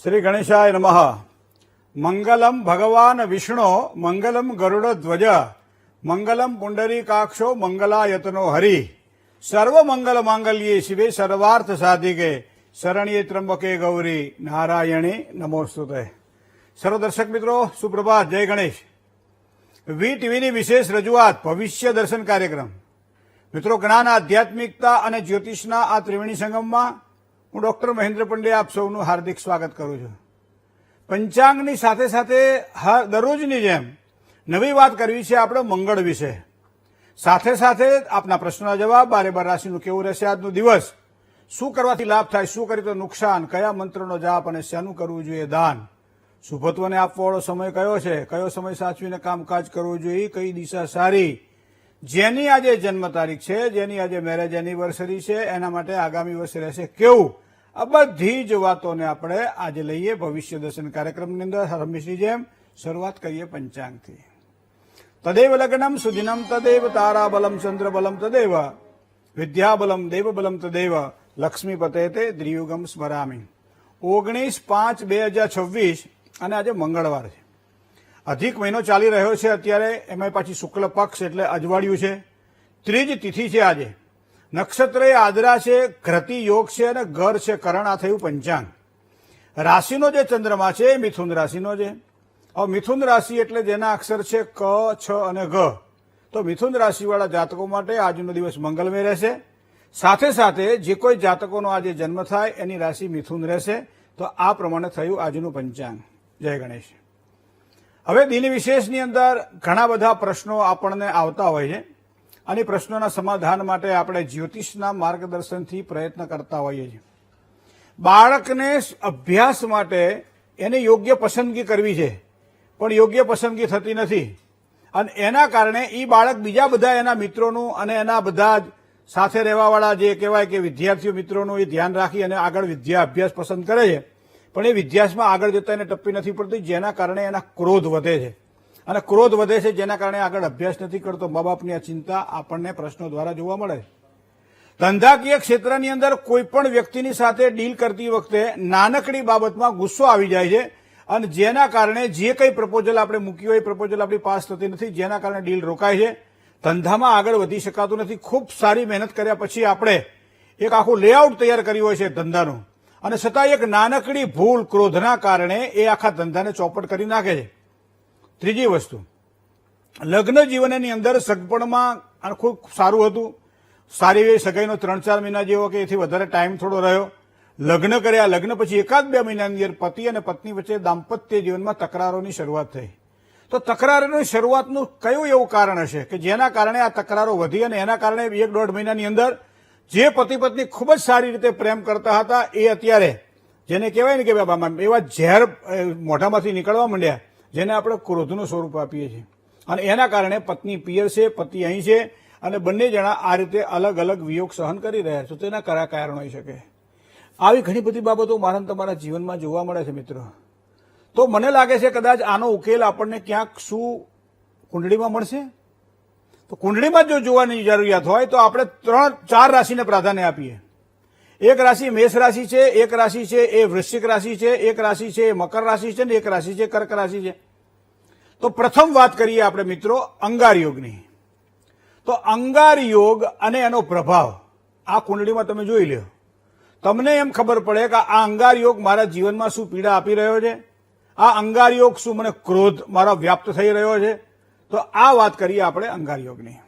શ્રી ગણેશાય નમઃ. મંગલમ ભગવાન વિષ્ણુ મંગલમ ગરુડ ધ્વજ મંગલમ પુંડરીકાક્ષો મંગલાયતનો હરિ સર્વ મંગલ માંગલ્યે શિવે સર્વાર્થ સાધિકે શરણ્યે ત્રંબકે ગૌરી નારાયણી નમોસ્તુતે. સર્વ દર્શક મિત્રો સુપ્રભાત, જય ગણેશ. વી ટીવીની વિશેષ રજૂઆત ભવિષ્ય દર્શન કાર્યક્રમ. મિત્રો, જ્ઞાન, આધ્યાત્મિકતા અને જ્યોતિષના આ ત્રિવેણી સંગમમાં હું ડોક્ટર મહેન્દ્ર પંડ્યા આપ સૌનું હાર્દિક સ્વાગત કરું છું. પંચાંગની સાથે સાથે દરરોજની જેમ નવી વાત કરવી છે આપણે મંગળ વિશે. સાથે સાથે આપના પ્રશ્નોના જવાબ, 12 રાશિનું કેવું રહેશે આજનો દિવસ, શું કરવાથી લાભ થાય, શું કરી તો નુકસાન, કયા મંત્રનો જાપ અને શાનું કરવું જોઈએ દાન, શુભત્વને આપવાવાળો સમય કયો છે, કયો સમય સાચવીને કામકાજ કરવું જોઈએ, કઈ દિશા સારી, જેની આજે જન્મ તારીખ છે, જેની આજે મેરેજ એનિવર્સરી છે, એના માટે આગામી વર્ષ રહેશે કેવું, આ બધી જ વાતોને આપણે આજે લઈએ ભવિષ્ય દર્શન કાર્યક્રમની અંદર. હંમેશની જેમ શરૂઆત કરીએ પંચાંગથી. તદેવ લગ્નમ સુદિનમ તદેવ તારાબલમ ચંદ્રબલમ તદેવ વિદ્યાબલમ દેવબલમ તદેવ લક્ષ્મીપતે તે દ્રિયુગમ સ્મરામી. 19/5/2026 અને આજે મંગળવાર છે. અધિક મહિનો ચાલી રહ્યો છે અત્યારે, એમાં પાછી શુક્લ પક્ષ એટલે અજવાળિયું છે. ત્રીજ તિથિ છે આજે. નક્ષત્ર એ આદરા છે, ઘ્રતિ યોગ છે અને ઘર છે કરણ. આ થયું પંચાંગ. રાશિનો જે ચંદ્રમા છે એ મિથુન રાશિનો છે. હવે મિથુન રાશિ એટલે જેના અક્ષર છે ક, છ અને ગ. તો મિથુન રાશિવાળા જાતકો માટે આજનો દિવસ મંગલમય રહેશે. સાથે સાથે જે કોઈ જાતકોનો આજે જન્મ થાય એની રાશિ મિથુન રહેશે. તો આ પ્રમાણે થયું આજનું પંચાંગ. જય ગણેશ. હવે દિન વિશેષની અંદર ઘણા બધા પ્રશ્નો આપણને આવતા હોય છે અને પ્રશ્નોના સમાધાન માટે આપણે જ્યોતિષના માર્ગદર્શનથી પ્રયત્ન કરતા હોઈએ છીએ. બાળકને અભ્યાસ માટે એને યોગ્ય પસંદગી કરવી છે, પણ યોગ્ય પસંદગી થતી નથી અને એના કારણે એ બાળક બીજા બધા એના મિત્રોનું અને એના બધા જ સાથે રહેવાવાળા જે કહેવાય કે વિદ્યાર્થીઓ મિત્રોનું એ ધ્યાન રાખી અને આગળ અભ્યાસ પસંદ કરે છે, પણ એ વિદ્યાસમાં આગળ જતા એને ટપ્પી નથી પડતી, જેના કારણે એના ક્રોધ વધે છે અને ક્રોધ વધે છે જેના કારણે આગળ અભ્યાસ નથી કરતો. મા બાપની આ ચિંતા આપણને પ્રશ્નો દ્વારા જોવા મળે છે. ધંધાકીય ક્ષેત્રની અંદર કોઈ પણ વ્યક્તિની સાથે ડીલ કરતી વખતે નાનકડી બાબતમાં ગુસ્સો આવી જાય છે અને જેના કારણે જે કંઈ પ્રપોઝલ આપણે મૂકી હોય એ પ્રપોઝલ આપણી પાસ થતી નથી, જેના કારણે ડીલ રોકાય છે. ધંધામાં આગળ વધી શકાતું નથી. ખૂબ સારી મહેનત કર્યા પછી આપણે એક આખું લેઆઉટ તૈયાર કર્યું હોય છે ધંધાનું, અને છતાં એક નાનકડી ભૂલ ક્રોધના કારણે એ આખા ધંધાને ચોપટ કરી નાખે છે. ત્રીજી વસ્તુ, લગ્ન જીવનની અંદર સગપણમાં ખૂબ સારું હતું, સારી એવી સગાઈનો 3-4 મહિના જેવો કે એથી વધારે ટાઈમ થોડો રહ્યો. લગ્ન કર્યા, લગ્ન પછી 1-2 મહિનાની અંદર પતિ અને પત્ની વચ્ચે દાંપત્ય જીવનમાં તકરારોની શરૂઆત થઈ. તો તકરારોની શરૂઆતનું કયું એવું કારણ હશે કે જેના કારણે આ તકરારો વધી અને એના કારણે 1-1.5 મહિનાની અંદર જે પતિ પત્ની ખૂબ જ સારી રીતે પ્રેમ કરતા હતા એ અત્યારે જેને કહેવાય ને કે એવા ઝેર મોઢામાંથી નીકળવા માંડ્યા, જેને આપણે ક્રોધનું સ્વરૂપ આપીએ છીએ અને એના કારણે પત્ની પિયર છે, પતિ અહીં છે અને બંને જણા આ રીતે અલગ અલગ વિયોગ સહન કરી રહ્યા છે. તો તેના કયા કારણ હોઈ શકે? આવી ઘણી બધી બાબતો મારા તમારા જીવનમાં જોવા મળે છે મિત્રો. તો મને લાગે છે કદાચ આનો ઉકેલ આપણને ક્યાંક શું કુંડળીમાં મળશે. તો કુંડળીમાં જો જોવાની જરૂરિયાત હોય તો આપણે 3-4 રાશિને પ્રાધાન્ય આપીએ. એક રાશિ મેષ રાશિ છે, એક રાશિ છે એ વૃશ્ચિક રાશિ છે, એક રાશિ છે એ મકર રાશિ છે ને એક રાશિ છે કર્ક રાશિ છે. તો પ્રથમ વાત કરીએ આપણે મિત્રો અંગાર યોગની. તો અંગાર યોગ અને એનો પ્રભાવ આ કુંડળીમાં તમે જોઈ લો, તમને એમ ખબર પડે કે આ અંગાર યોગ મારા જીવનમાં શું પીડા આપી રહ્યો છે, આ અંગાર યોગ શું મને ક્રોધ મારો વ્યાપ્ત થઈ રહ્યો છે. તો આ વાત કરીએ આપણે અંગાર યોગની.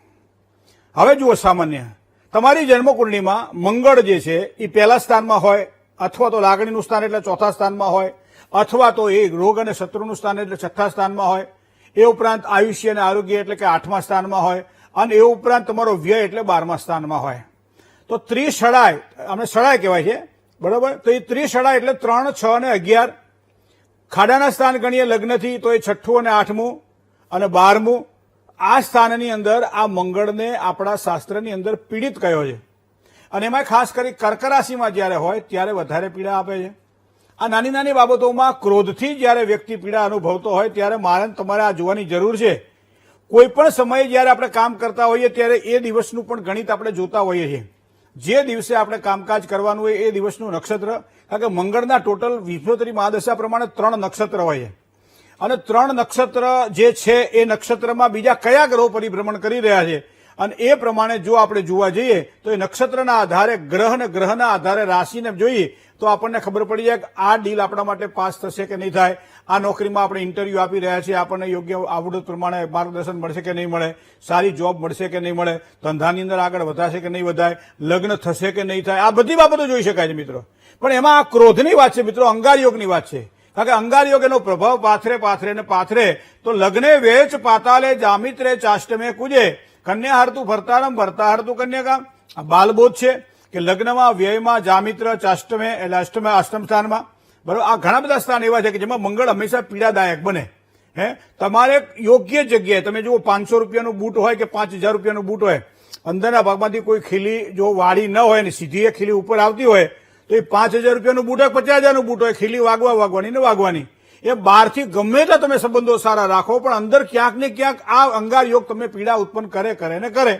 હવે જુઓ, સામાન્ય તમારી જન્મકુંડળીમાં મંગળ જે છે એ પહેલા સ્થાનમાં હોય, અથવા તો લાગણીનું સ્થાન એટલે ચોથા સ્થાનમાં હોય, અથવા તો એ રોગ અને શત્રુનું સ્થાન એટલે 6થા સ્થાનમાં હોય, એ ઉપરાંત આયુષ્ય અને આરોગ્ય એટલે કે 8મા સ્થાનમાં હોય, અને એ ઉપરાંત તમારો વ્યય એટલે 12મા સ્થાનમાં હોય. તો ત્રિશળાય, અમને શળાય કહેવાય છે, બરોબર. તો એ ત્રિશળાય એટલે 3, 6 અને 11. ખાડાના સ્થાન ગણીએ લગ્નથી તો એ 6થું અને 8મું અને 12મું. આ સ્થાનની અંદર આ મંગળને આપણા શાસ્ત્રની અંદર પીડિત કયો છે અને એમાં ખાસ કરી કર્ક રાશિમાં જ્યારે હોય ત્યારે વધારે પીડા આપે છે. આ નાની નાની બાબતોમાં ક્રોધથી જ્યારે વ્યક્તિ પીડા અનુભવતો હોય ત્યારે મારે તમારે આ જોવાની જરૂર છે. કોઈ પણ સમયે જ્યારે આપણે કામ કરતા હોઈએ ત્યારે એ દિવસનું પણ ગણિત આપણે જોતા હોઈએ છીએ જે દિવસે આપણે કામકાજ કરવાનું હોય એ દિવસનું નક્ષત્ર, કારણ કે મંગળના ટોટલ વિશ્વોત્તરી મહાદશા પ્રમાણે 3 નક્ષત્ર હોય છે અને 3 નક્ષત્ર જે છે એ નક્ષત્રમાં બીજા કયા ગ્રહો પરિભ્રમણ કરી રહ્યા છે અને એ પ્રમાણે જો આપણે જોવા જઈએ તો એ નક્ષત્રના આધારે ગ્રહ અને ગ્રહના આધારે રાશિને જોઈએ તો આપણને ખબર પડી જાય કે આ ડીલ આપણા માટે પાસ થશે કે નહીં થાય, આ નોકરીમાં આપણે ઇન્ટરવ્યુ આપી રહ્યા છીએ, આપણને યોગ્ય આવડત પ્રમાણે માર્ગદર્શન મળશે કે નહીં મળે, સારી જોબ મળશે કે નહીં મળે, ધંધાની અંદર આગળ વધાશે કે નહીં વધાય, લગ્ન થશે કે નહીં થાય, આ બધી બાબતો જોઈ શકાય છે મિત્રો. પણ એમાં આ ક્રોધની વાત છે મિત્રો, અંગાર યોગની વાત છે. કારણ કે અંગાર યોગ એનો પ્રભાવ પાથરે તો લગ્ને વેચ પાતાલે જામિત્રે ચાષ્ટમે કુજે કન્યા હરતું ભરતારમ ભરતા હરતું કન્યાકામ. આ બાલબોધ છે કે લગ્નમાં વ્યયમાં જામિત્ર ચાષ્ટમે એટલે અષ્ટમ સ્થાનમાં, બરોબર. આ ઘણા બધા સ્થાન એવા છે કે જેમાં મંગળ હંમેશા પીડાદાયક બને. તમારે યોગ્ય જગ્યાએ તમે જુઓ 500 રૂપિયાનું બૂટ હોય કે 5000 રૂપિયાનું બૂટ હોય, અંદરના ભાગમાંથી કોઈ ખીલી જો વાળી ન હોય ને સીધી એ ખીલી ઉપર આવતી હોય તો એ 5000 રૂપિયાનું બૂટ હોય 50000નું બૂટ હોય, ખીલી વાગવાની ને વાગવાની. એ બહારથી ગમે એટલા તમે સંબંધો સારા રાખો પણ અંદર ક્યાંક ને ક્યાંક આ અંગાર યોગ તમને પીડા ઉત્પન્ન કરે.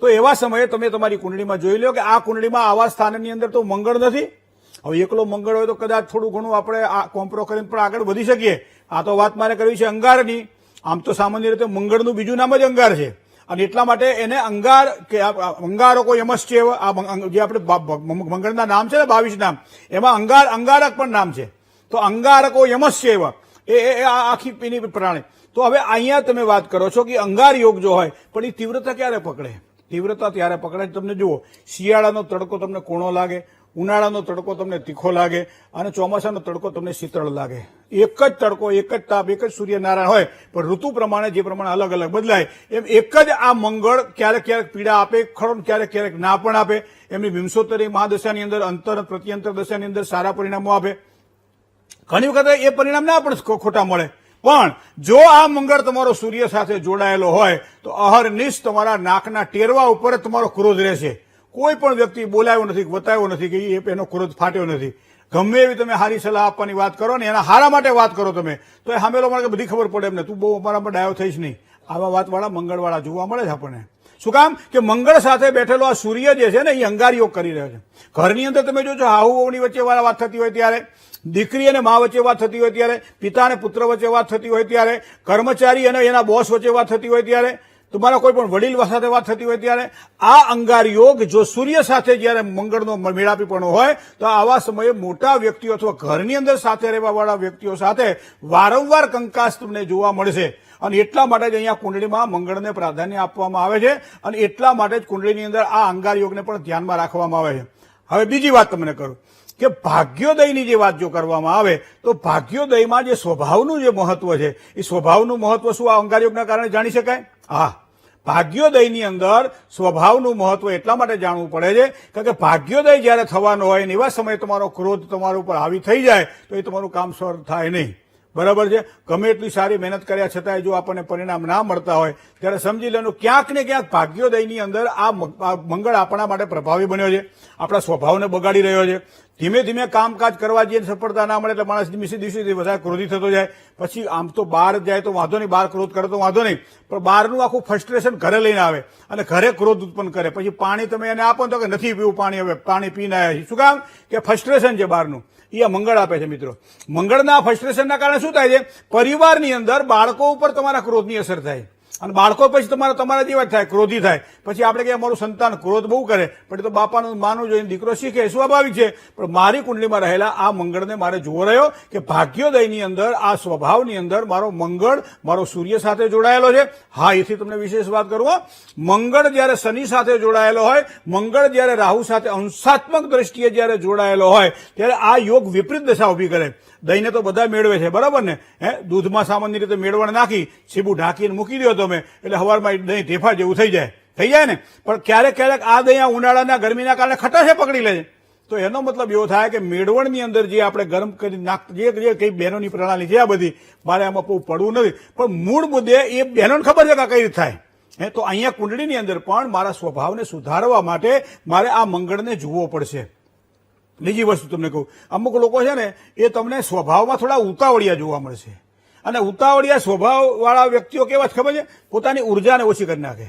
તો એવા સમયે તમે તમારી કુંડળીમાં જોઈ લો કે આ કુંડળીમાં આવા સ્થાનની અંદર તો મંગળ નથી. હવે એકલો મંગળ હોય તો કદાચ થોડું ઘણું આપણે આ કોમ્પ્રો કરીને પણ આગળ વધી શકીએ. આ તો વાત મારે કરવી છે અંગારની. આમ તો સામાન્ય રીતે મંગળનું બીજું નામ જ અંગાર છે અને એટલા માટે એને અંગાર કે અંગારકો યમશ્ચેવ, આ જે આપણે મંગળના નામ છે ને 22 નામ, એમાં અંગારક પણ નામ છે. તો અંગારકો યમશ્ચેવ એ આખી એની પ્રાણી. તો હવે અહીંયા તમે વાત કરો છો કે અંગાર યોગ જો હોય પણ એ તીવ્રતા ક્યારે પકડે? તીવ્રતા ત્યારે પકડે તમને જુઓ, શિયાળાનો તડકો તમને કોણો લાગે, ઉનાળાનો તડકો તમને તીખો લાગે અને ચોમાસાનો તડકો તમને શીતળ લાગે. એક જ તડકો, એક જ તાપ, એક જ સૂર્યનારાયણ હોય પણ ઋતુ પ્રમાણે જે પ્રમાણે અલગ અલગ બદલાય એમ એક જ આ મંગળ ક્યારેક પીડા આપે, ખરો ક્યારેક ના પણ આપે. એમની વિંશોત્તરી મહાદશાની અંદર અંતર પ્રત્યંતર દશાની અંદર સારા પરિણામો આપે, ઘણી વખત એ પરિણામ ના પણ ખોટા મળે. પણ જો આ મંગળ તમારો સૂર્ય સાથે જોડાયેલો હોય તો અહર્નિશ તમારા નાકના ટેરવા ઉપર જ તમારો ક્રોધ રહેશે. કોઈ પણ વ્યક્તિ બોલાયો નથી, બતાવ્યો નથી કે એનો ક્રોધ ફાટ્યો નથી. ગમે એવી તમે સારી સલાહ આપવાની વાત કરો ને એના હારા માટે વાત કરો તમે તો એ સામેલો મને બધી ખબર પડે એમને, તું બહુ અમારામાં ડાયો થઈશ નહીં. આવા વાતવાળા મંગળવાળા જોવા મળે છે આપણને. શું કામ કે મંગળ સાથે બેઠેલો આ સૂર્ય જે છે ને એ અંગાર યોગ કરી રહ્યો છે. ઘરની અંદર તમે જોજો હાહુ વહુની વચ્ચે વાત થતી હોય ત્યારે, દીકરી અને મા વચ્ચે વાત થતી હોય ત્યારે, પિતા અને પુત્ર વચ્ચે વાત થતી હોય ત્યારે, કર્મચારી અને એના બોસ વચ્ચે વાત થતી હોય ત્યારે, તમારા કોઈ પણ વડીલ સાથે વાત થતી હોય ત્યારે આ અંગાર યોગ જો સૂર્ય સાથે જયારે મંગળનો મેળાપીપણો હોય તો આવા સમયે મોટા વ્યક્તિઓ અથવા ઘરની અંદર સાથે રહેવાવાળા વ્યક્તિઓ સાથે વારંવાર કંકાસ તમને જોવા મળશે. અને એટલા માટે જ અહીંયા કુંડળીમાં મંગળને પ્રાધાન્ય આપવામાં આવે છે અને એટલા માટે જ કુંડળીની અંદર આ અંગાર યોગને પણ ધ્યાનમાં રાખવામાં આવે છે. હવે બીજી વાત તમને કરું કે ભાગ્યોદયની જે વાત જો કરવામાં આવે તો ભાગ્યોદયમાં જે સ્વભાવનું જે મહત્વ છે એ સ્વભાવનું મહત્વ શું આ અંગાર યોગના કારણે જાણી શકાય? હા, ભાગ્યોદયની અંદર સ્વભાવનું મહત્વ એટલા માટે જાણવું પડે છે કારણ કે ભાગ્યોદય જયારે થવાનો હોય એવા સમયે તમારો ક્રોધ તમારા ઉપર હાવી થઈ જાય તો એ તમારું કામ સરળ થાય નહીં. બરાબર છે? ગમે એટલી સારી મહેનત કર્યા છતાંય જો આપણને પરિણામ ના મળતા હોય ત્યારે સમજી લેવાનું ક્યાંક ને ક્યાંક ભાગ્યોદયની અંદર આ મંગળ આપણા માટે પ્રભાવી બન્યો છે, આપણા સ્વભાવને બગાડી રહ્યો છે. ધીમે ધીમે કામકાજ કરવા જઈએ સફળતા ના મળે એટલે માણસ દિવસે વધારે ક્રોધી થતો જાય. પછી આમ તો બહાર જાય તો વાંધો નહીં, બહાર ક્રોધ કરે તો વાંધો નહીં, પણ બહારનું આખું ફ્રસ્ટ્રેશન ઘરે લઈને આવે અને ઘરે ક્રોધ ઉત્પન્ન કરે. પછી પાણી તમે એને આપો તો કે નથી પીવું પાણી, હવે પાણી પીને આવ્યા. શું કામ કે ફ્રસ્ટ્રેશન છે બહારનું, એ મંગળ આપે છે મિત્રો. મંગળના ફ્રસ્ટ્રેશનના કારણે શું થાય છે? પરિવારની અંદર બાળકો ઉપર તમારા ક્રોધની અસર થાય અને બાળકો પછી તમારા જેવા થાય, ક્રોધી થાય. પછી આપણે કે અમારું સંતાન ક્રોધ બહુ કરે પણ એ તો બાપાનું માનવું જોઈએ, દીકરો શીખે, સ્વાભાવિક છે. પણ મારી કુંડલીમાં રહેલા આ મંગળને મારે જોવો રહ્યો કે ભાગ્યોદયની અંદર આ સ્વભાવની અંદર મારો મંગળ મારો સૂર્ય સાથે જોડાયેલો છે. હા, એથી તમને વિશેષ વાત કરું, મંગળ જયારે શનિ સાથે જોડાયેલો હોય, મંગળ જયારે રાહુ સાથે અંશાત્મક દ્રષ્ટિએ જયારે જોડાયેલો હોય ત્યારે આ યોગ વિપરીત દશા ઉભી કરે. દહીંને તો બધા મેળવે છે, બરાબર ને? દૂધમાં સામાન્ય રીતે મેળવણ નાખી સીબું ઢાંકીને મૂકી દો તમે એટલે હવારમાં દહીં ઢેફા જેવું થઈ જાય ને. પણ ક્યારેક આ દહીં આ ઉનાળાના ગરમીના કારણે ખટાશે પકડી લે છે. તો એનો મતલબ એવો થાય કે મેળવણની અંદર જે આપણે ગરમ કરી જે કઈ બહેનોની પ્રણાલી છે આ બધી, મારે આમાં બહુ પડવું નથી, પણ મૂળ મુદ્દે એ બહેનોને ખબર છે કે કઈ રીતે થાય. તો અહીંયા કુંડળીની અંદર પણ મારા સ્વભાવને સુધારવા માટે મારે આ મંગળને જોવો પડશે. બીજી વસ્તુ તમને કહું, અમુક લોકો છે ને એ તમને સ્વભાવમાં થોડા ઉતાવળિયા જોવા મળશે અને ઉતાવળિયા સ્વભાવવાળા વ્યક્તિઓ કેવા ખબર છે? પોતાની ઉર્જાને ઓછી કરી નાખે.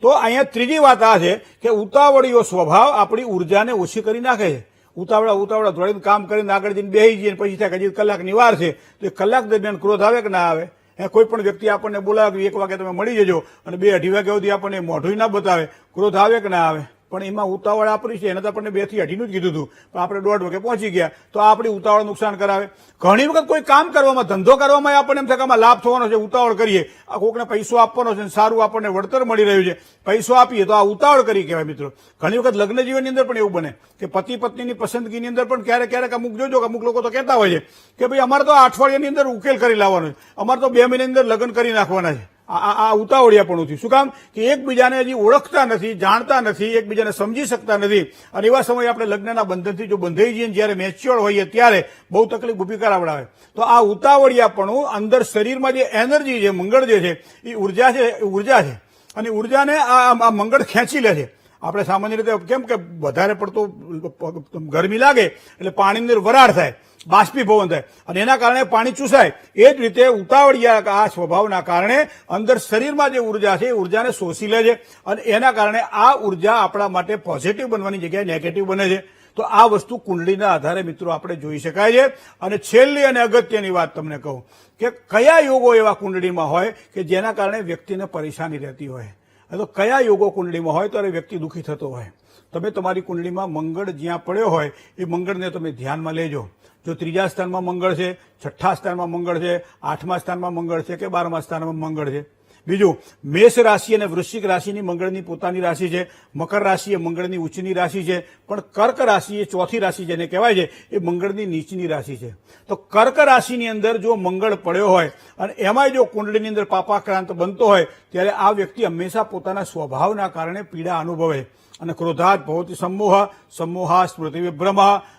તો અહીંયા ત્રીજી વાત આ છે કે ઉતાવળીયો સ્વભાવ આપણી ઉર્જાને ઓછી કરી નાખે છે. ઉતાવળા દોડીને કામ કરીને આગળ જઈને બેસી જઈએ પછી થાય હજી કલાકની વાર છે તો એ કલાક દરમિયાન ક્રોધ આવે કે ના આવે? કોઈ પણ વ્યક્તિ આપણને બોલાવે 1 વાગે તમે મળી જજો અને 2-2:30 વાગ્યા સુધી આપણને મોઢું ના બતાવે, ક્રોધ આવે કે ના આવે? પણ એમાં ઉતાવળ આપણી છે. એને તો આપણને 2 થી 2:30 જ કીધું હતું, પણ આપણે 1:30 વાગે પહોંચી ગયા તો આપણી ઉતાવળ નુકસાન કરાવે. ઘણી વખત કોઈ કામ કરવામાં, ધંધો કરવામાં આપણને એમ થાય કે આમાં લાભ થવાનો છે, ઉતાવળ કરીએ, આ કોકને પૈસો આપવાનો છે, સારું આપણને વળતર મળી રહ્યું છે, પૈસો આપીએ તો આ ઉતાવળ કરી કહેવાય. મિત્રો, ઘણી વખત લગ્ન જીવનની અંદર પણ એવું બને કે પતિ પત્નીની પસંદગીની અંદર પણ ક્યારેક અમુક જોજો અમુક લોકો તો કહેતા હોય છે કે ભાઈ અમારે તો અઠવાડિયાની અંદર ઉકેલ કરી લાવવાનો છે, અમારે તો 2 મહિનાની અંદર લગ્ન કરી નાખવાના છે. આ ઉતાવળિયાપણું થયું. શું કામ? કે એકબીજાને હજી ઓળખતા નથી, જાણતા નથી, એકબીજાને સમજી શકતા નથી. અને એવા સમયે આપણે લગ્નના બંધનથી જો બંધાઈ જઈએ, જયારે મેચ્યોર હોઈએ ત્યારે બહુ તકલીફ ઉભી કરાવડાવે. તો આ ઉતાવળિયાપણું અંદર શરીરમાં જે એનર્જી છે, મંગળ જે છે એ ઉર્જા છે અને ઉર્જાને આ મંગળ ખેંચી લે છે. આપણે સામાન્ય રીતે કેમ કે વધારે પડતો ગરમી લાગે એટલે પાણીની અંદર વરાળ થાય, બાષ્પીભવન થાય અને એના કારણે પાણી ચૂસાય. એ જ રીતે ઉતાવળિયા આ સ્વભાવના કારણે અંદર શરીરમાં જે ઉર્જા છે એ ઉર્જાને શોષી લે છે અને એના કારણે આ ઉર્જા આપણા માટે પોઝિટિવ બનવાની જગ્યાએ નેગેટિવ બને છે. તો આ વસ્તુ કુંડળીના આધારે મિત્રો આપણે જોઈ શકાય છે. અને છેલ્લી અને અગત્યની વાત તમને કહું કે કયા યોગો એવા કુંડળીમાં હોય કે જેના કારણે વ્યક્તિને પરેશાની રહેતી હોય. તો કયા યોગો કુંડળીમાં હોય ત્યારે વ્યક્તિ દુઃખી થતો હોય. તમે તમારી કુંડળીમાં મંગળ જ્યાં પડ્યો હોય એ મંગળને તમે ધ્યાનમાં લેજો. જો 3જા સ્થાનમાં મંગળ છે, 6ઠ્ઠા સ્થાનમાં મંગળ છે, 8મા સ્થાનમાં મંગળ છે કે 12મા સ્થાનમાં મંગળ છે. બીજું, મેષ રાશિ અને વૃશ્ચિક રાશિની મંગળની પોતાની રાશિ છે, મકર રાશિ એ મંગળની ઉચ્ચની રાશિ છે, પણ કર્ક રાશિ એ ચોથી રાશિ જેને કહેવાય છે એ મંગળની નીચની રાશિ છે. તો કર્ક રાશિની અંદર જો મંગળ પડ્યો હોય અને એમાંય જો કુંડળીની અંદર પાપાક્રાંત બનતો હોય ત્યારે આ વ્યક્તિ હંમેશા પોતાના સ્વભાવના કારણે પીડા અનુભવે અને ક્રોધાત ભવતિ સમોહા સ્મૃતિ વિભ્રમ.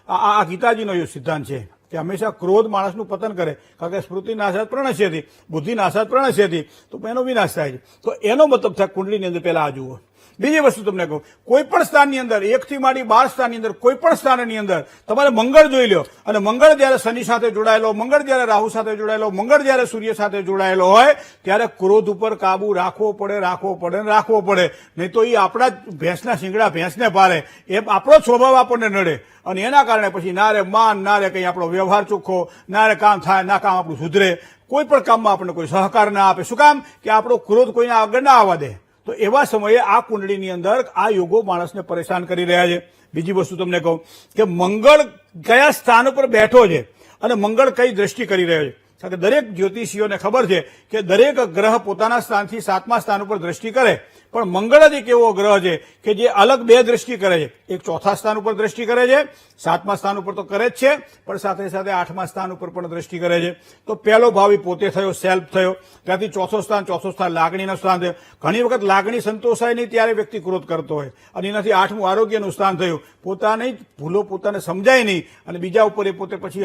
આ ગીતાજીનો એ સિદ્ધાંત છે કે હંમેશા ક્રોધ માણસનું પતન કરે, કારણ કે સ્મૃતિ નાશાત પ્રણશ્યતિ, બુદ્ધિ નાશાત પ્રણશ્યતિ, તો એનો વિનાશ થાય છે. તો એનો મતલબ થાય કુંડળીની અંદર પહેલા આ જુઓ. બીજી વસ્તુ તમને કહું, કોઈ પણ સ્થાનની અંદર 1 થી માંડી 12 સ્થાનની અંદર કોઈ પણ સ્થાનની અંદર તમારે મંગળ જોઈ લો અને મંગળ જયારે શનિ સાથે જોડાયેલો, મંગળ જયારે રાહુ સાથે જોડાયેલો, મંગળ જયારે સૂર્ય સાથે જોડાયેલો હોય ત્યારે ક્રોધ ઉપર કાબુ રાખવો પડે. નહીં તો એ આપણા ભેંસના શિંગડા ભેંસને પારે, એ આપણો સ્વભાવ આપણને નડે અને એના કારણે પછી ના રે માન, ના રે કંઈ આપણો વ્યવહાર ચોખ્ખો, ના રે કામ થાય, ના કામ આપણું સુધરે, કોઈ પણ કામમાં આપણને કોઈ સહકાર ના આપે. શું કામ? કે આપણો ક્રોધ કોઈને આગળ ના આવવા દે. તો એવા સમયે આ કુંડળીની અંદર આ યોગો માણસને પરેશાન કરી રહ્યા છે. બીજી વસ્તુ તમને કહું કે મંગળ કયા સ્થાન ઉપર બેઠો છે અને મંગળ કઈ દ્રષ્ટિ કરી રહ્યો છે. કારણ કે દરેક જ્યોતિષીઓને ખબર છે કે દરેક ગ્રહ પોતાના સ્થાનથી 7મા સ્થાન ઉપર દ્રષ્ટિ કરે, પણ મંગળ જ એક એવો ગ્રહ છે કે જે અલગ 2 દ્રષ્ટિ કરે છે. એક 4થા સ્થાન ઉપર દ્રષ્ટિ કરે છે, 7મા સ્થાન ઉપર તો કરે જ છે, પણ સાથે સાથે 8મા સ્થાન ઉપર પણ દ્રષ્ટિ કરે છે. તો પહેલો ભાવ પોતે થયો, સેલ્ફ થયો, ત્યાંથી ચોથો સ્થાન લાગણીનું સ્થાન થયું. ઘણી વખત લાગણી સંતોષાય નહીં ત્યારે વ્યક્તિ ક્રોધ કરતો હોય અને એનાથી 8મું આરોગ્યનું સ્થાન થયું. પોતાની ભૂલો પોતાને સમજાય નહીં અને બીજા ઉપર એ પોતે પછી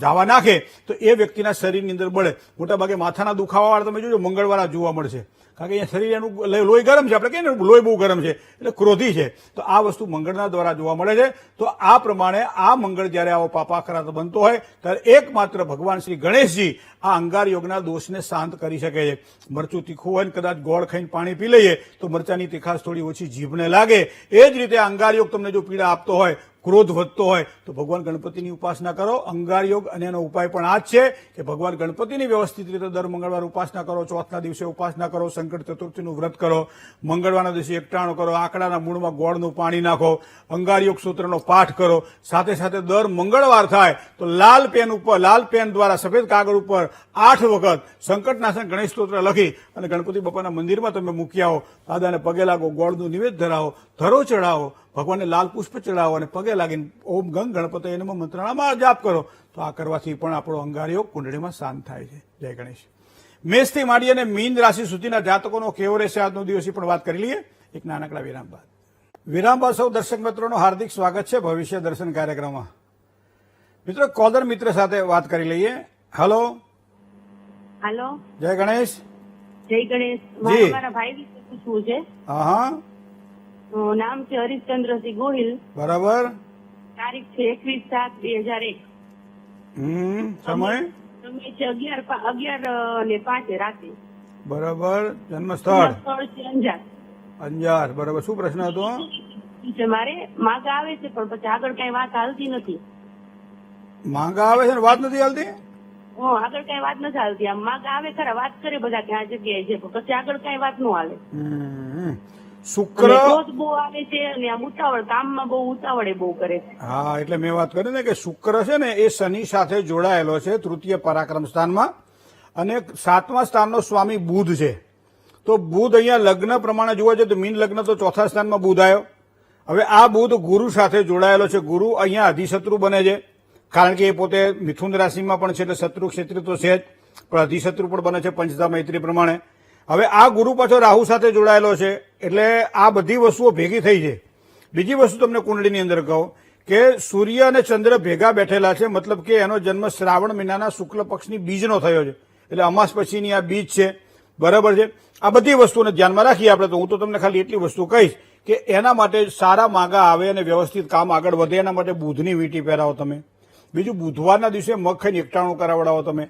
જાવા નાખે તો એ વ્યક્તિના શરીરની અંદર બળે. મોટાભાગે માથાના દુખાવાવાળા તમે જોજો મંગળવાળા જોવા મળશે, કારણ કે અહીંયા શરીર એનું લોહી ગરમ છે, આપણે કહીએ ને લોહી બહુ ગરમ છે એટલે ક્રોધી છે. તો આ વસ્તુ મંગળના દ્વારા જોવા મળે છે. તો આ પ્રમાણે આ મંગળ જયારે આવો પાપાક્રાંત બનતો હોય ત્યારે એકમાત્ર ભગવાન શ્રી ગણેશજી આ અંગાર યોગના દોષને શાંત કરી શકે છે. મરચું તીખું હોય ને કદાચ ગોળ ખાઈને પાણી પી લઈએ તો મરચાની તીખાશ થોડી ઓછી જીભને લાગે. એ જ રીતે અંગાર યોગ તમને જો પીડા આપતો હોય, ક્રોધ વધતો હોય તો ભગવાન ગણપતિની ઉપાસના કરો. અંગાર યોગ અને એનો ઉપાય પણ આ જ છે કે ભગવાન ગણપતિની વ્યવસ્થિત રીતે દર મંગળવાર ઉપાસના કરો, ચોથના દિવસે ઉપાસના કરો, સંકટ ચતુર્થીનું વ્રત કરો, મંગળવારના દિવસે એકટાણું કરો, આંકડાના મૂળમાં ગોળનું પાણી નાખો, અંગાર યોગ સૂત્રનો પાઠ કરો. સાથે સાથે દર મંગળવાર થાય તો લાલ પેન દ્વારા સફેદ કાગળ ઉપર 8 વખત સંકટનાશન ગણેશ સ્તોત્ર લખી અને ગણપતિ બાપાના મંદિરમાં તમે મૂકી આવો, દાદાને પગે લાગો, ગોળનું નિવેદ ધરાવો, ધરો ચડાવો, ભગવાનને લાલ પુષ્પ ચડાવો અને પગે લાગીને ઓમ ગંગ ગણપતયે નમઃ મંત્રણામાં જાપ કરો. તો આ કરવાથી પણ આપણો અંગાર યોગ કુંડળીમાં શાંત થાય છે. જય ગણેશ. મેષથી માંડી અને મીન રાશિ સુધીના જાતકોનો કેવો રહેશે આજનો દિવસ પણ વાત કરી લઈએ એક નાનકડા વિરામ બાદ સૌ દર્શક મિત્રોનું હાર્દિક સ્વાગત છે ભવિષ્ય દર્શન કાર્યક્રમમાં. મિત્રો કોલર મિત્ર સાથે વાત કરી લઈએ. હેલો. જય ગણેશ. મારા ભાઈ વિશે પૂછવું છે. હા. નામ છે હરિશ્ચંદ્રસિંહ ગોહિલ. બરાબર. તારીખ છે 21/7/2001. સમય છે 11:05 રાતે. બરાબર. જન્મ સ્થળ છે અંજાર. અંજાર, બરાબર. શું પ્રશ્ન હતો? છે મારે માગ આવે છે પણ પછી આગળ કઈ વાત હાલતી નથી. માંગા આવે છે ને વાત નથી હાલતી? આગળ કઈ વાત નથી હાલતી. આમ માગ આવે ખરા, વાત કરે બધા કે આ જગ્યાએ છે પણ પછી આગળ કઈ વાત ન હાલે. શુક્ર, ક્રોધ બહુ આવે છે અને આમ ઉતાવળ, કામમાં બહુ ઉતાવળે બહુ કરે છે. હા, એટલે મેં વાત કરી ને કે શુક્ર છે ને એ શનિ સાથે જોડાયેલો છે તૃતીય પરાક્રમ સ્થાનમાં, અને 7મા સ્થાનનો સ્વામી બુધ છે. તો બુધ અહીંયા લગ્ન પ્રમાણે જોવા જાય તો મીન લગ્ન તો 4થા સ્થાનમાં બુધ આવ્યો. હવે આ બુધ ગુરુ સાથે જોડાયેલો છે. ગુરુ અહીંયા અધિશત્રુ બને છે, કારણ કે એ પોતે મિથુન રાશિમાં પણ છે એટલે શત્રુ ક્ષેત્રી તો છે જ, પણ અધિશત્રુ પણ બને છે પંચધા મૈત્રી પ્રમાણે. હવે આ ગુરુ પાછો રાહુ સાથે જોડાયેલો છે, એટલે આ બધી વસ્તુઓ ભેગી થઈ છે. બીજી વસ્તુ તમને કુંડળીની અંદર કહું કે સૂર્ય અને ચંદ્ર ભેગા બેઠેલા છે, મતલબ કે એનો જન્મ શ્રાવણ મહિનાના શુક્લ પક્ષની બીજનો થયો છે, એટલે અમાસ પછીની આ બીજ છે, બરાબર છે. આ બધી વસ્તુને ધ્યાનમાં રાખીએ આપણે. તો હું તો તમને ખાલી એટલી વસ્તુ કહીશ કે એના માટે સારા માગા આવે અને વ્યવસ્થિત કામ આગળ વધે એના માટે બુધની વીંટી પહેરાવો તમે. બીજું, બુધવારના દિવસે મગ ખાઈને એકટાણું કરાવડાવો તમે.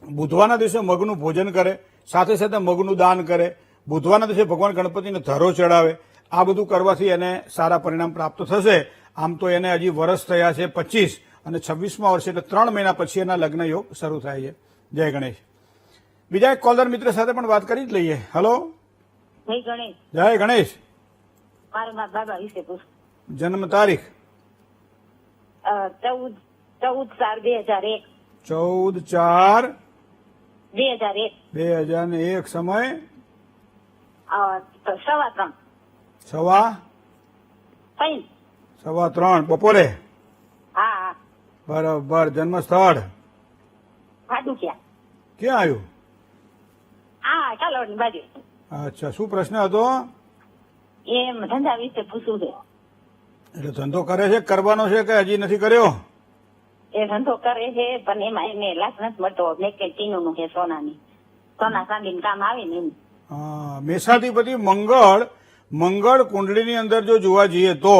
બુધવારના દિવસે મગનું ભોજન કરે, સાથે સાથે મગનું દાન કરે. બુધવારના દિવસે ભગવાન ગણપતિને ધરો ચડાવે. આ બધું કરવાથી એને સારા પરિણામ પ્રાપ્ત થશે. આમ તો એને હજી વર્ષ થયા છે 25 અને 26મા વર્ષે એટલે 3 મહિના પછી એના લગ્ન યોગ શરૂ થાય છે. જય ગણેશ. બીજા એક કોલર મિત્ર સાથે પણ વાત કરી જ લઈએ. હલો, જય ગણેશ. જય ગણેશ. મારે મારા બાબા વિશે પૂછ. જન્મ તારીખ 14/4/2001. 14/4/2001. સમય 3:15. 3:15 બપોરે. હા. બરાબર. જન્મ સ્થળ ભાડુકિયા. ક્યાં આવ્યું? હા, ચાલોડની બાજુ. અચ્છા, શું પ્રશ્ન હતો? એમ ધંધા વિશે પૂછવું છે. એટલે ધંધો કરે છે, કરવાનો છે કે હજી નથી કર્યો? એ ધંધો કરે છે પણ એમાં એને લાભ નથી મળતો. મેં કે ટીનું છે સોનાની, સોના ચાંદીનું કામ આવે ને એમ. હા, મેષાધિપતિ મંગળ કુંડળીની અંદર જો જોવા જઈએ તો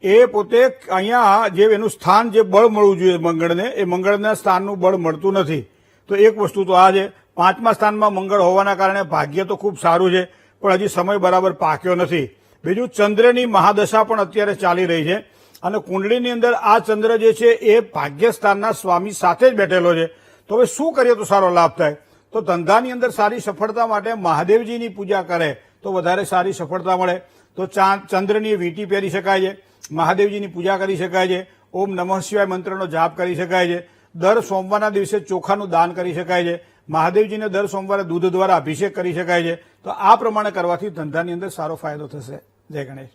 એ પોતે અહીંયા જે એનું સ્થાન જે બળ મળવું જોઈએ મંગળને, એ મંગળના સ્થાનનું બળ મળતું નથી. તો એક વસ્તુ તો આ છે. 5મા સ્થાનમાં મંગળ હોવાના કારણે ભાગ્ય તો ખૂબ સારું છે, પણ હજી સમય બરાબર પાક્યો નથી. બીજું, ચંદ્રની મહાદશા પણ અત્યારે ચાલી રહી છે, અને કુંડળીની અંદર આ ચંદ્ર જે છે એ ભાગ્યસ્થાનના સ્વામી સાથે જ બેઠેલો છે. તો હવે શું કરીએ તો સારો લાભ થાય? તો ધંધાની અંદર સારી સફળતા માટે મહાદેવજીની પૂજા કરે તો વધારે સારી સફળતા મળે. તો ચંદ્રની વીંટી પહેરી શકાય છે, મહાદેવજીની પૂજા કરી શકાય છે, ઓમ નમઃ શિવાય મંત્રનો જાપ કરી શકાય છે, દર સોમવારના દિવસે ચોખાનું દાન કરી શકાય છે, મહાદેવજીને દર સોમવારે દૂધ દ્વારા અભિષેક કરી શકાય છે. તો આ પ્રમાણે કરવાથી ધંધાની અંદર સારો ફાયદો થશે. જય ગણેશ.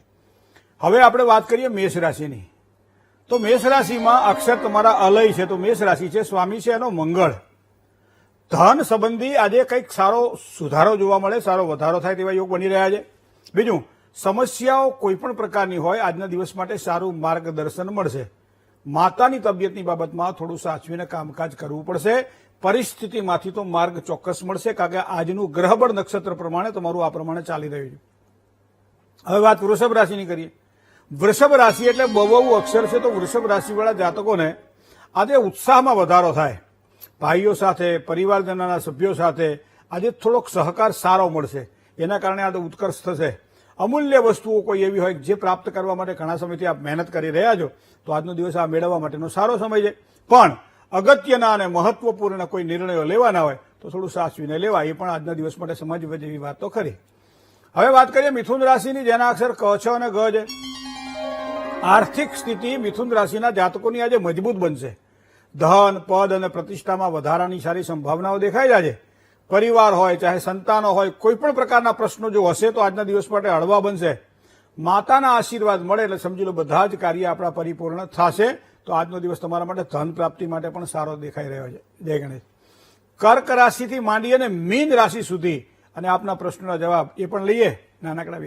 હવે આપણે વાત કરીએ મેષ રાશિની. તો મેષ રાશિમાં અક્ષર તમારા અલય છે, તો મેષ રાશિ છે, સ્વામી છે એનો મંગળ. ધન સંબંધી આજે કંઈક સારો સુધારો જોવા મળે, સારો વધારો થાય તેવા યોગ બની રહ્યા છે. બીજું, સમસ્યાઓ કોઈ પણ પ્રકારની હોય આજના દિવસ માટે સારું માર્ગદર્શન મળશે. માતાની તબિયતની બાબતમાં થોડું સાચવીને કામકાજ કરવું પડશે. પરિસ્થિતિમાંથી તો માર્ગ ચોક્કસ મળશે, કારણ કે આજનું ગ્રહબળ નક્ષત્ર પ્રમાણે તમારું આ પ્રમાણે ચાલી રહ્યું છે. હવે વાત વૃષભ રાશિની કરીએ. વૃષભ રાશિ એટલે બહુ અક્ષર છે, તો વૃષભ રાશિવાળા જાતકોને આજે ઉત્સાહમાં વધારો થાય. ભાઈઓ સાથે, પરિવારજનોના સભ્યો સાથે આજે થોડોક સહકાર સારો મળશે. એના કારણે આજે ઉત્કર્ષ થશે. અમૂલ્ય વસ્તુઓ કોઈ એવી હોય જે પ્રાપ્ત કરવા માટે ઘણા સમયથી આપ મહેનત કરી રહ્યા છો, તો આજનો દિવસ આ મેળવવા માટેનો સારો સમય છે. પણ અગત્યના અને મહત્વપૂર્ણ કોઈ નિર્ણયો લેવાના હોય તો થોડું સાચવીને લેવા, એ પણ આજના દિવસ માટે સમજવા જેવી વાત તો ખરી. હવે વાત કરીએ મિથુન રાશિની, જેના અક્ષર ક, છ અને ગ છે. આર્થિક સ્થિતિ મિથુન રાશિના જાતકોની આજે મજબૂત બનશે. ધન, પદ અને પ્રતિષ્ઠામાં વધારાની સારી સંભાવનાઓ દેખાઈ જાય છે. પરિવાર હોય, ચાહે સંતાનો હોય, કોઈ પણ પ્રકારના પ્રશ્નો જો હશે તો આજના દિવસ માટે હળવા બનશે. માતાના આશીર્વાદ મળે એટલે સમજી લો બધા જ કાર્ય આપણા પરિપૂર્ણ થશે. તો આજનો દિવસ તમારા માટે ધન પ્રાપ્તિ માટે પણ સારો દેખાઈ રહ્યો છે. જય ગણેશ. કર્ક રાશિથી માંડી અને મીન રાશિ સુધી અને આપના પ્રશ્નોના જવાબ એ પણ લઈએ નાનકડા